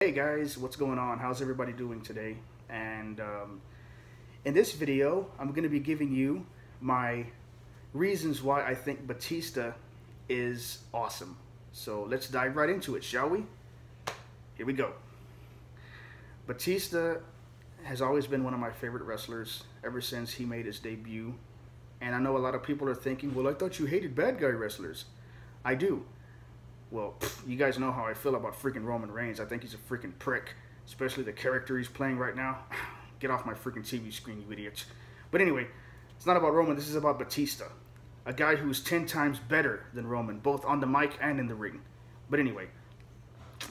Hey guys, what's going on? How's everybody doing today? And in this video, I'm going to be giving you my reasons why I think Batista is awesome. So let's dive right into it, shall we? Here we go. Batista has always been one of my favorite wrestlers ever since he made his debut. And I know a lot of people are thinking, well, I thought you hated bad guy wrestlers. I do. Well, you guys know how I feel about freaking Roman Reigns. I think he's a freaking prick, especially the character he's playing right now. Get off my freaking TV screen, you idiots. But anyway, it's not about Roman. This is about Batista, a guy who's 10 times better than Roman, both on the mic and in the ring. But anyway,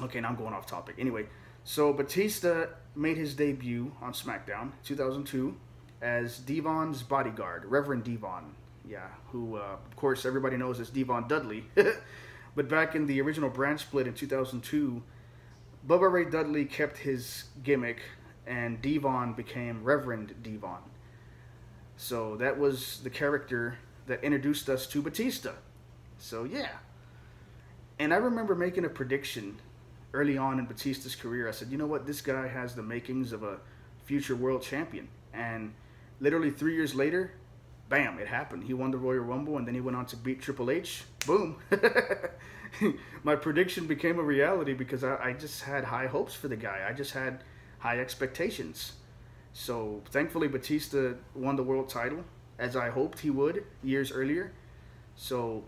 okay, now I'm going off topic. Anyway, so Batista made his debut on SmackDown 2002 as Devon's bodyguard, Reverend Devon. Yeah, who, of course, everybody knows as Devon Dudley. But back in the original brand split in 2002, Bubba Ray Dudley kept his gimmick and Devon became Reverend Devon. So that was the character that introduced us to Batista. So yeah. And I remember making a prediction early on in Batista's career. I said, you know what, this guy has the makings of a future world champion. And literally 3 years later, bam, it happened. He won the Royal Rumble, and then he went on to beat Triple H. Boom. My prediction became a reality because I just had high hopes for the guy. I just had high expectations. So thankfully, Batista won the world title, as I hoped he would years earlier. So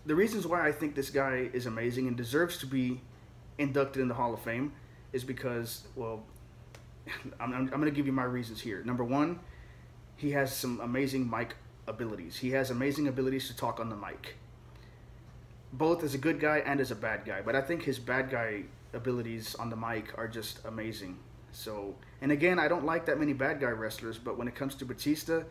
the reasons why I think this guy is amazing and deserves to be inducted in the Hall of Fame is because, well, I'm going to give you my reasons here. Number one, he has some amazing mic abilities. He has amazing abilities to talk on the mic, both as a good guy and as a bad guy. But I think his bad guy abilities on the mic are just amazing. So, and again, I don't like that many bad guy wrestlers, but when it comes to Batista,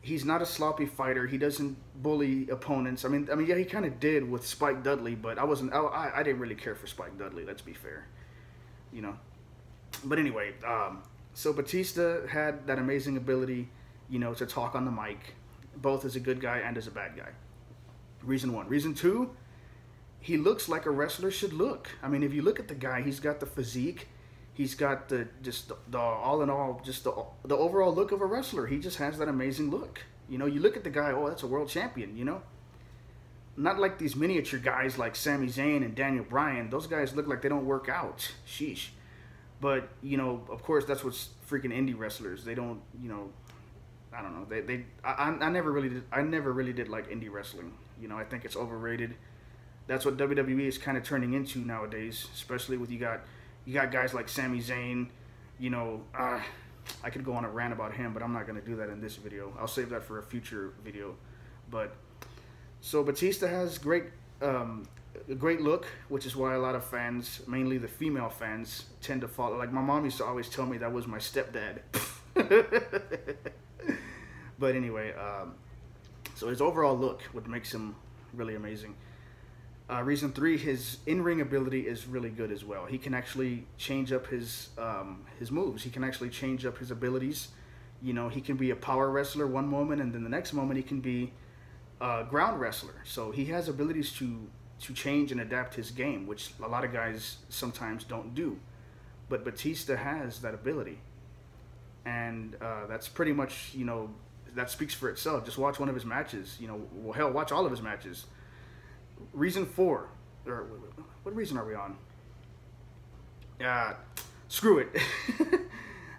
he's not a sloppy fighter. He doesn't bully opponents. I mean, yeah, he kind of did with Spike Dudley, but I didn't really care for Spike Dudley. Let's be fair, you know. But anyway, so Batista had that amazing ability, you know, to talk on the mic, both as a good guy and as a bad guy. Reason one. Reason two, he looks like a wrestler should look. I mean, if you look at the guy, he's got the physique, he's got the all in all, just the overall look of a wrestler. He just has that amazing look. You know, you look at the guy, oh, that's a world champion, you know? Not like these miniature guys like Sami Zayn and Daniel Bryan. Those guys look like they don't work out. Sheesh. But, you know, of course, that's what's freaking indie wrestlers. They don't, you know, I don't know. I never really did like indie wrestling. You know, I think it's overrated. That's what WWE is kind of turning into nowadays, especially with you got guys like Sami Zayn. You know, I could go on a rant about him, but I'm not going to do that in this video. I'll save that for a future video. But so Batista has a great look, which is why a lot of fans, mainly the female fans, tend to follow. Like my mom used to always tell me that was my stepdad. But anyway, so his overall look, what makes him really amazing. Reason three, his in-ring ability is really good as well. He can actually change up his moves. He can actually change up his abilities. You know, he can be a power wrestler one moment, and then the next moment he can be a ground wrestler. So he has abilities to change and adapt his game, which a lot of guys sometimes don't do. But Batista has that ability. And that's pretty much, you know, that speaks for itself. Just watch one of his matches. You know, well, hell, watch all of his matches. Reason four, or what reason are we on? Screw it.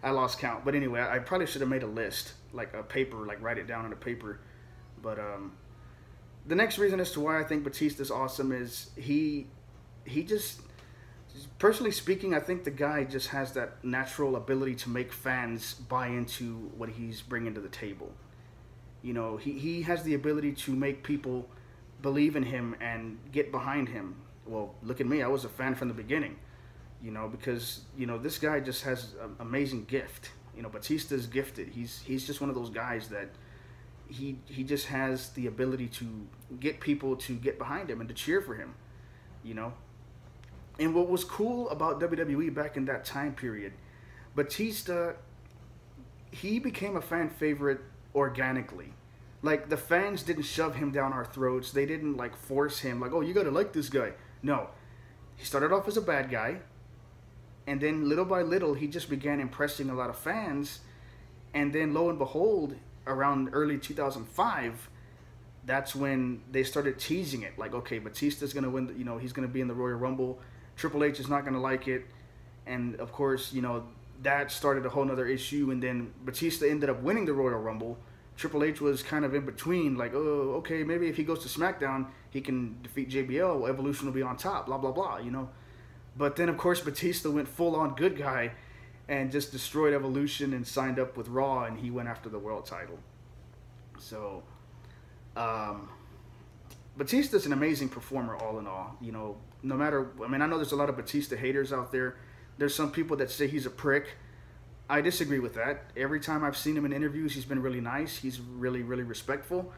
I lost count. But anyway, I probably should have made a list, like a paper, like write it down on a paper. But the next reason as to why I think Batista's awesome is he just, personally speaking, I think the guy just has that natural ability to make fans buy into what he's bringing to the table. You know, he has the ability to make people believe in him and get behind him. Well, look at me. I was a fan from the beginning, you know, because, you know, this guy just has an amazing gift. You know, Batista's gifted. He's just one of those guys that he just has the ability to get people to get behind him and to cheer for him, you know. And what was cool about WWE back in that time period, Batista, he became a fan favorite organically. Like, the fans didn't shove him down our throats. They didn't, like, force him, like, oh, you gotta like this guy. No. He started off as a bad guy, And then little by little, he just began impressing a lot of fans. And then lo and behold, around early 2005, that's when they started teasing it. Like, okay, Batista's going to win, he's going to be in the Royal Rumble. Triple H is not going to like it. And of course, that started a whole nother issue. And then Batista ended up winning the Royal Rumble. Triple H was kind of in between, like, oh, okay, maybe if he goes to SmackDown, he can defeat JBL. Evolution will be on top, blah, blah, blah, But then, of course, Batista went full-on good guy and just destroyed Evolution and signed up with Raw, and he went after the world title. So, Batista's an amazing performer all in all. No matter, I know there's a lot of Batista haters out there. There's some people that say he's a prick. I disagree with that. Every time I've seen him in interviews, he's been really nice. He's really, really respectful,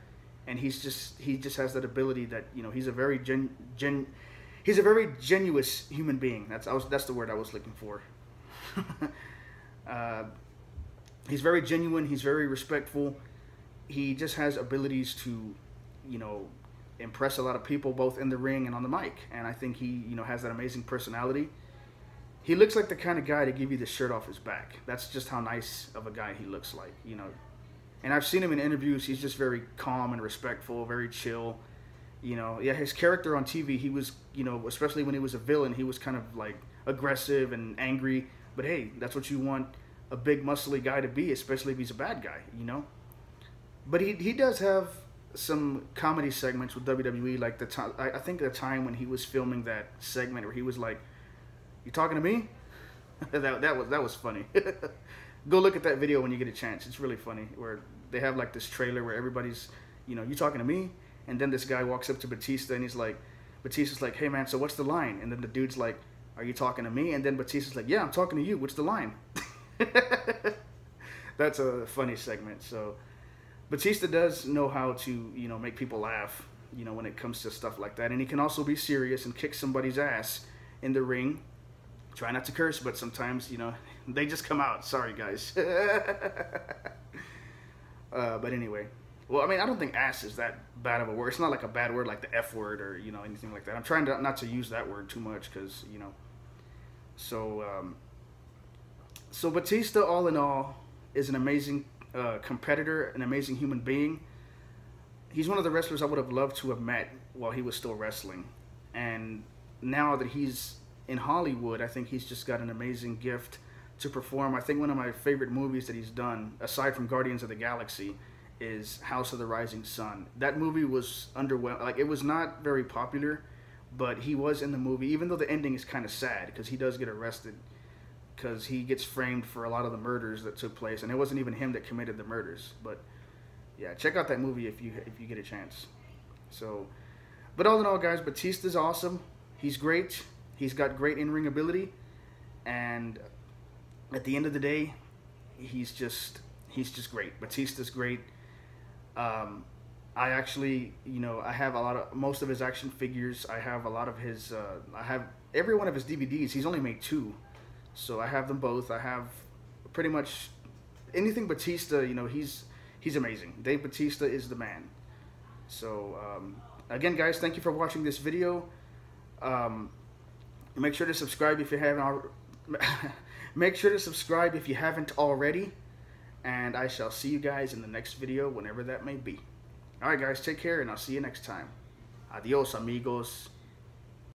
and he just has that ability that he's a very he's a very genuine human being. That's the word I was looking for. He's very genuine. He's very respectful. He just has abilities to, impress a lot of people both in the ring and on the mic. And I think he, has that amazing personality. He looks like the kind of guy to give you the shirt off his back. That's just how nice of a guy he looks like, And I've seen him in interviews. He's just very calm and respectful, very chill. Yeah, his character on TV, he was, especially when he was a villain, he was kind of like aggressive and angry. But hey, that's what you want a big, muscly guy to be, especially if he's a bad guy, But he does have some comedy segments with WWE, like I think the time when he was filming that segment where he was like, "You talking to me?" that was funny. Go look at that video when you get a chance. It's really funny, where they have like this trailer where everybody's, "You talking to me?" And then this guy walks up to Batista and Batista's like, "Hey man, so what's the line?" And then the dude's like, "Are you talking to me?" And then Batista's like, "Yeah, I'm talking to you. What's the line?" That's a funny segment. So Batista does know how to, make people laugh, when it comes to stuff like that. And he can also be serious and kick somebody's ass in the ring. Try not to curse, but sometimes, they just come out. Sorry, guys. But anyway. Well, I don't think ass is that bad of a word. It's not like a bad word like the F word or, anything like that. I'm trying not to use that word too much because, So Batista, all in all, is an amazing competitor, an amazing human being. He's one of the wrestlers I would have loved to have met while he was still wrestling. And now that he's in Hollywood, I think he's just got an amazing gift to perform. I think one of my favorite movies that he's done, aside from Guardians of the Galaxy, is House of the Rising Sun. That movie was underwhelming. Like, it was not very popular, but he was in the movie, even though the ending is kind of sad because he does get arrested because he gets framed for a lot of the murders that took place, and it wasn't even him that committed the murders. But yeah, check out that movie if you get a chance. So, but all in all, guys, Batista's awesome. He's great. He's got great in-ring ability, and at the end of the day, he's just great. Batista's great. I actually, I have most of his action figures. I have a lot of his. I have every one of his DVDs. He's only made 2. So I have them both. I have pretty much anything Batista, he's amazing. Dave Batista is the man. So, again, guys, thank you for watching this video. Make sure to subscribe if you haven't make sure to subscribe if you haven't already. And I shall see you guys in the next video, whenever that may be. Alright, guys, take care, and I'll see you next time. Adios, amigos.